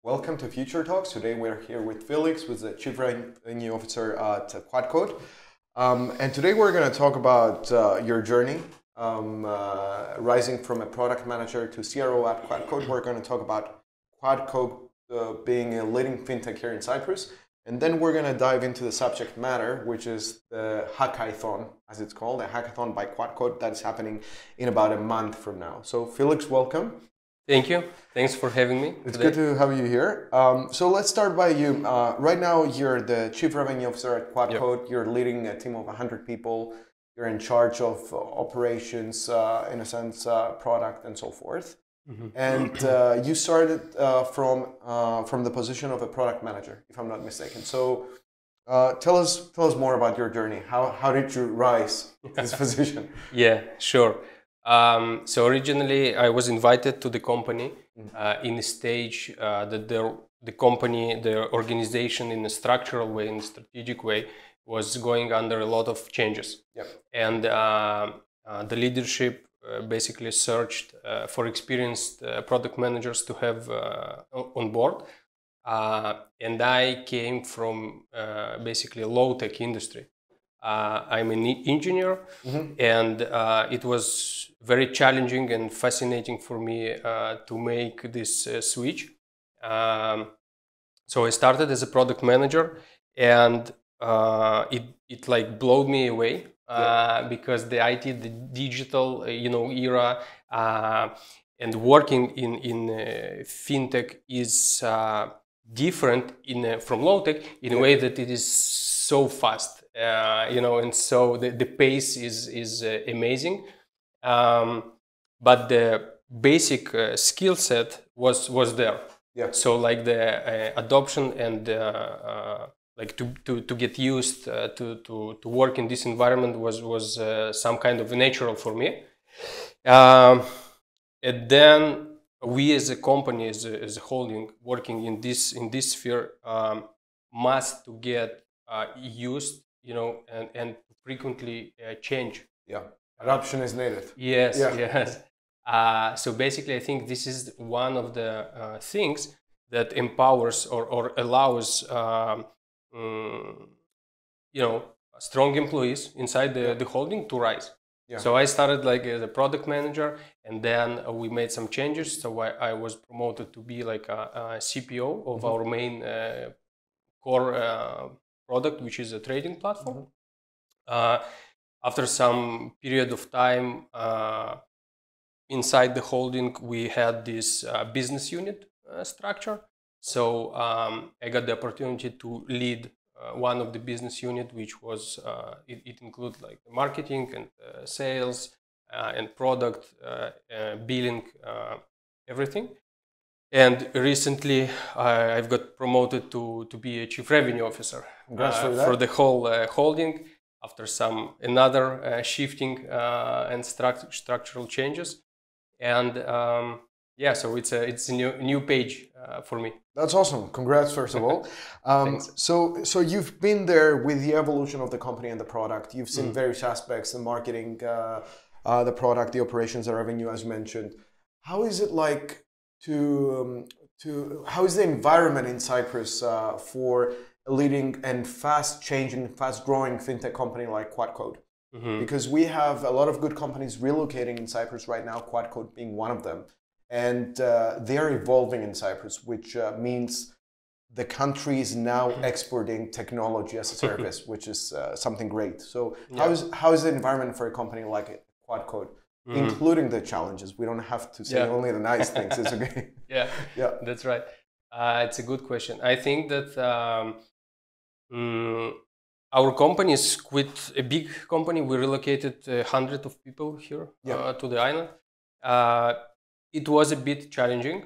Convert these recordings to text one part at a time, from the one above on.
Welcome to Future Talks. Today we're here with Felix, who's the Chief Revenue Officer at Quadcode. And today we're going to talk about your journey, rising from a product manager to CRO at Quadcode. We're going to talk about Quadcode being a leading fintech here in Cyprus. And then we're going to dive into the subject matter, which is the Hackaithon, as it's called, a Hackathon by Quadcode that's happening in about a month from now. So Felix, welcome. Thank you. Thanks for having me. It's good to have you here. So let's start by you. Right now, you're the Chief Revenue Officer at Quadcode. Yep. You're leading a team of 100 people. You're in charge of operations, in a sense, product, and so forth. Mm-hmm. And you started from the position of a product manager, if I'm not mistaken. So tell us more about your journey. How did you rise to this position? Yeah, sure. So originally I was invited to the company in a stage that the company, the organization in a structural way, in a strategic way, was going under a lot of changes. Yep. And the leadership basically searched for experienced product managers to have on board. And I came from basically a low-tech industry. I'm an engineer, mm-hmm. and it was very challenging and fascinating for me to make this switch. So I started as a product manager, and it like blew me away because the IT, the digital, era, and working in fintech is different from low tech in a way that it is so fast. And so the pace is amazing, but the basic skill set was there. Yeah. So like the adoption and like to get used to work in this environment was some kind of natural for me. And then we as a company, as a holding, working in this sphere, must to get used, and frequently change. Yeah, adoption is needed. Yes, yeah. Yes. So basically, I think this is one of the things that empowers or allows, strong employees inside the holding to rise. Yeah. So I started like as a product manager, and then we made some changes. So I was promoted to be like a CPO of mm-hmm. our main core product, which is a trading platform. Mm-hmm. After some period of time inside the holding, we had this business unit structure. So I got the opportunity to lead one of the business unit, which was it includes like marketing and sales and product billing, everything. And recently, I've got promoted to be a Chief Revenue Officer for the whole holding after another shifting and structural changes. And so it's a new page for me. That's awesome. Congrats, first of all. So you've been there with the evolution of the company and the product. You've seen various aspects: the marketing, the product, the operations, the revenue, as you mentioned. How is it like how is the environment in Cyprus for a leading and fast-changing, fast-growing fintech company like Quadcode? Mm-hmm. Because we have a lot of good companies relocating in Cyprus right now, Quadcode being one of them. And they are evolving in Cyprus, which means the country is now exporting technology as a service, which is something great. So yeah. How is the environment for a company like Quadcode? Mm-hmm. Including the challenges. We don't have to say only the nice things. It's okay. Yeah, that's right. It's a good question. I think that our company is quite a big company. We relocated hundreds of people here to the island. It was a bit challenging,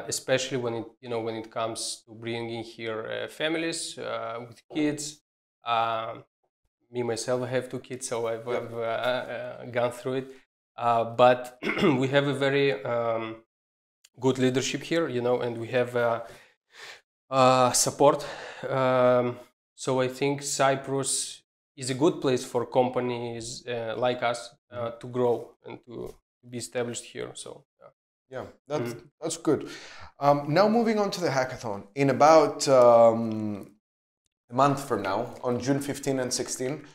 especially when it comes to bringing here families with kids. Me myself, I have 2 kids, so I've gone through it. But we have a very good leadership here, and we have support. So I think Cyprus is a good place for companies like us to grow and to be established here. So yeah, that's good. Now moving on to the hackathon. In about a month from now, on June 15 and 16,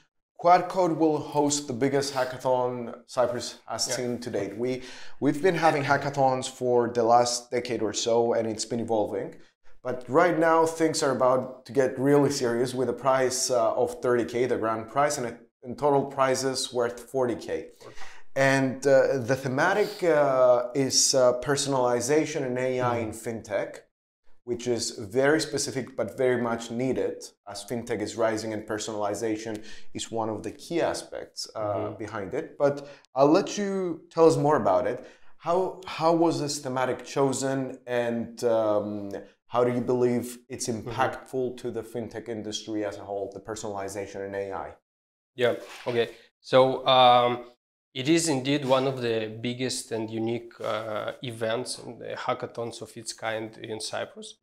Quadcode will host the biggest hackathon Cyprus has seen to date. We've been having hackathons for the last decade or so, and it's been evolving. But right now, things are about to get really serious with a prize of 30K, the grand prize, and total prizes worth 40K. And the thematic is personalization and AI in fintech, which is very specific but very much needed as fintech is rising and personalization is one of the key aspects behind it. But I'll let you tell us more about it. How was this thematic chosen, and how do you believe it's impactful to the fintech industry as a whole, the personalization and AI? Yeah, okay. So it is indeed one of the biggest and unique events and hackathons of its kind in Cyprus.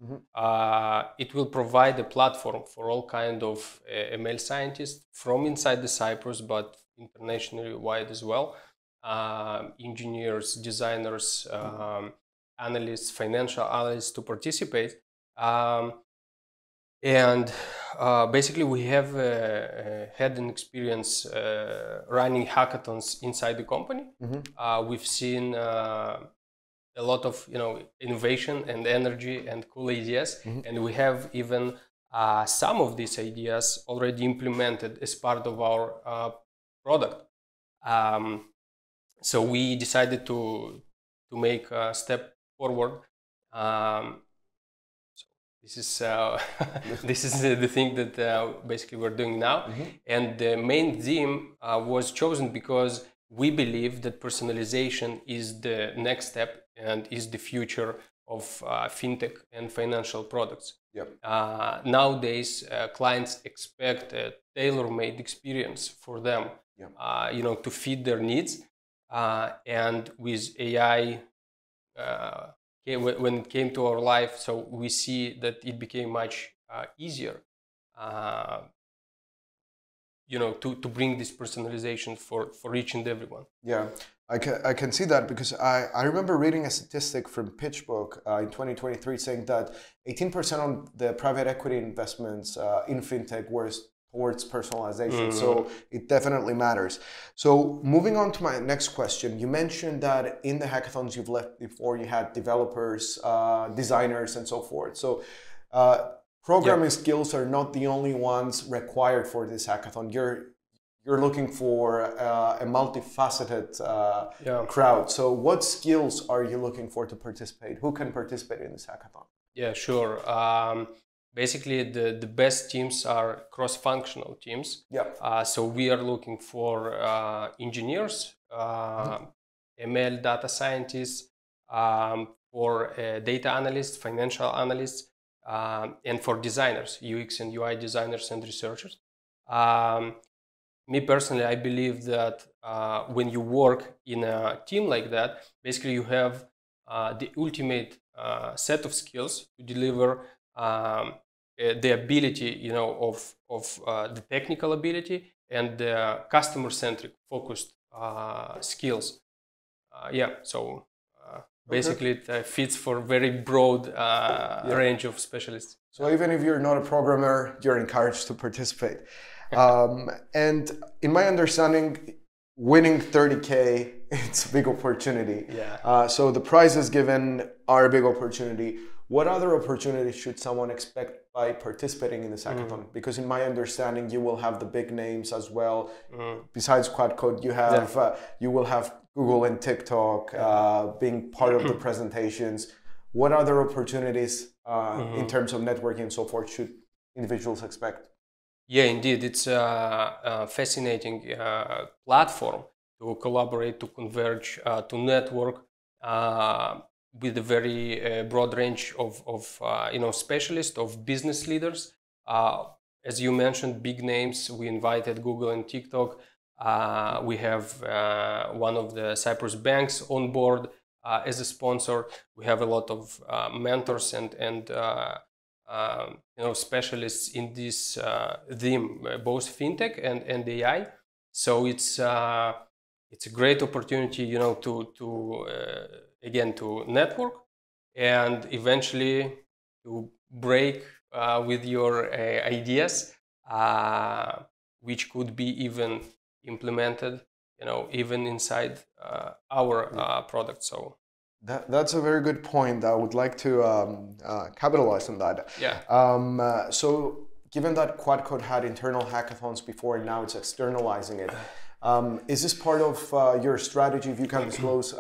It will provide a platform for all kinds of ML scientists from inside the Cyprus, but internationally wide as well. Engineers, designers, analysts, financial analysts to participate. And basically, we have had an experience running hackathons inside the company. We've seen a lot of innovation and energy and cool ideas, and we have even some of these ideas already implemented as part of our product. So we decided to make a step forward. This is this is the thing that basically we're doing now, and the main theme was chosen because we believe that personalization is the next step and is the future of fintech and financial products. Nowadays, clients expect a tailor-made experience for them, to fit their needs, and with AI. When it came to our life, so we see that it became much easier, to bring this personalization for each and everyone. Yeah, I can see that because I remember reading a statistic from PitchBook in 2023 saying that 18% of the private equity investments in fintech were towards personalization. So it definitely matters. So moving on to my next question, you mentioned that in the hackathons you've left before, you had developers, designers, and so forth. So programming skills are not the only ones required for this hackathon. You're looking for a multifaceted crowd. So what skills are you looking for to participate? Who can participate in this hackathon? Yeah, sure. Basically, the best teams are cross-functional teams. So we are looking for engineers, ML data scientists, for data analysts, financial analysts, and for designers, UX and UI designers and researchers. Me personally, I believe that when you work in a team like that, basically you have the ultimate set of skills to deliver the ability, of the technical ability and the customer-centric focused skills. So basically it fits for very broad range of specialists. So even if you're not a programmer, you're encouraged to participate. And in my understanding, winning 30K, it's a big opportunity. So the prizes given are a big opportunity. What other opportunities should someone expect by participating in this hackathon? Because in my understanding, you will have the big names as well. Besides Quadcode, you will have Google and TikTok being part of the presentations. What other opportunities in terms of networking and so forth should individuals expect? Yeah, indeed. It's a fascinating platform to collaborate, to converge, to network with a very broad range of specialists, of business leaders. As you mentioned, big names. We invited Google and TikTok. We have one of the Cyprus banks on board as a sponsor. We have a lot of mentors and specialists in this theme, both fintech and AI. So it's a great opportunity, to again to network and eventually to break with your ideas, which could be even implemented, even inside our product. So. That's a very good point. I would like to capitalize on that. Yeah. So given that Quadcode had internal hackathons before and now it's externalizing it, is this part of your strategy, if you can disclose,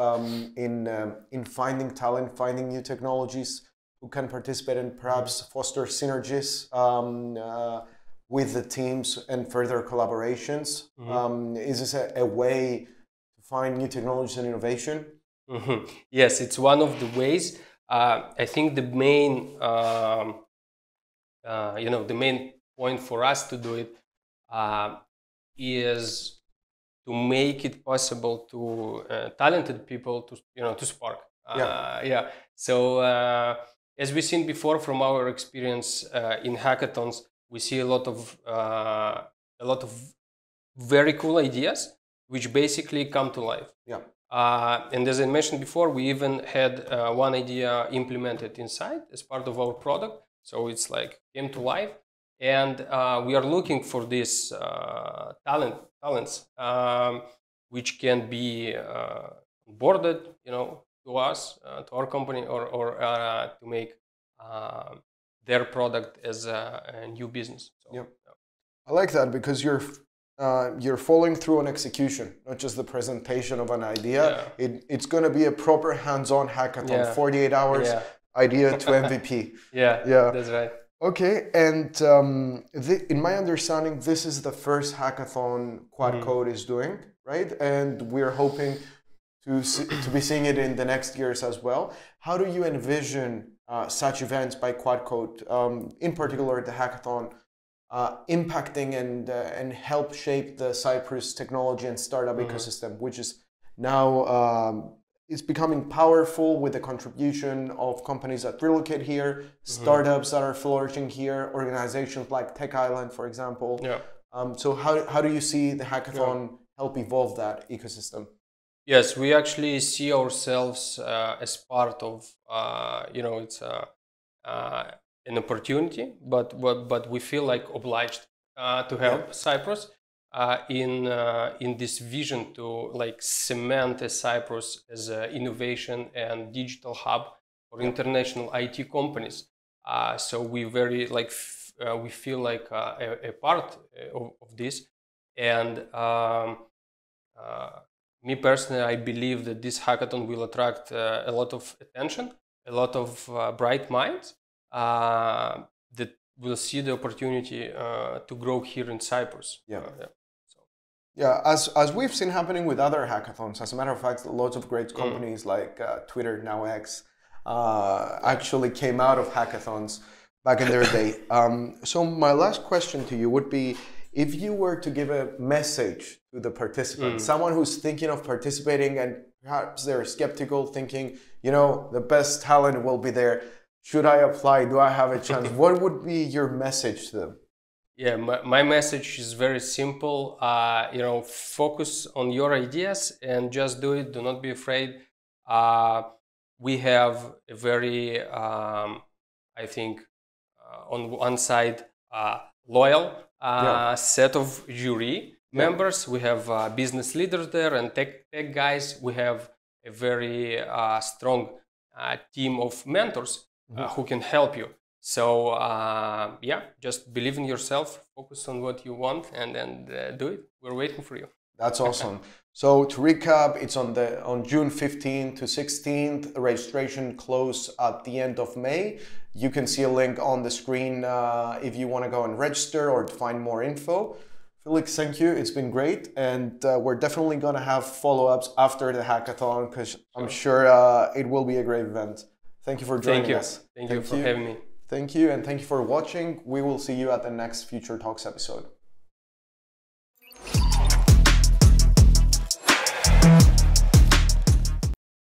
in finding talent, finding new technologies who can participate and perhaps foster synergies with the teams and further collaborations? Is this a way to find new technologies and innovation? Yes, it's one of the ways. I think the main, the main point for us to do it is to make it possible to talented people to spark. Yeah. So as we've seen before from our experience in hackathons, we see a lot of very cool ideas which basically come to life. Yeah. And as I mentioned before, we even had one idea implemented inside as part of our product. So it's like came to life, and we are looking for these talents which can be onboarded, to us, to our company, or to make their product as a new business. So, yeah. I like that because you're following through on execution, not just the presentation of an idea. Yeah. It's going to be a proper hands-on hackathon, 48 hours, idea to MVP. Yeah, that's right. Okay, and in my understanding, this is the first hackathon Quadcode is doing, right? And we're hoping to be seeing it in the next years as well. How do you envision such events by Quadcode, in particular the hackathon, impacting and help shape the Cyprus technology and startup ecosystem, which is now it's becoming powerful with the contribution of companies that relocate here, startups that are flourishing here, organizations like Tech Island, for example. Yeah. So how do you see the hackathon help evolve that ecosystem? Yes, we actually see ourselves as part of, it's an opportunity, but we feel like obliged to help Cyprus in this vision to cement Cyprus as an innovation and digital hub for international IT companies. So we very we feel like a part of this, and me personally, I believe that this hackathon will attract a lot of attention, a lot of bright minds that will see the opportunity to grow here in Cyprus. Yeah, as we've seen happening with other hackathons, as a matter of fact, lots of great companies like Twitter, now X, actually came out of hackathons back in their day. So my last question to you would be, if you were to give a message to the participants, someone who's thinking of participating and perhaps they're skeptical, thinking, the best talent will be there. Should I apply? Do I have a chance? What would be your message to them? Yeah, my message is very simple. Focus on your ideas and just do it. Do not be afraid. We have a very, I think, on one side, loyal set of jury members. We have business leaders there and tech guys. We have a very strong team of mentors who can help you. So just believe in yourself, focus on what you want, and then do it. We're waiting for you. That's awesome. So to recap, it's on June 15th to 16th. Registration closed at the end of May. You can see a link on the screen if you want to go and register or to find more info. Felix, thank you. It's been great, and we're definitely going to have follow-ups after the hackathon because I'm sure it will be a great event. Thank you for joining us. Thank you for having me. Thank you, and thank you for watching. We will see you at the next Future Talks episode.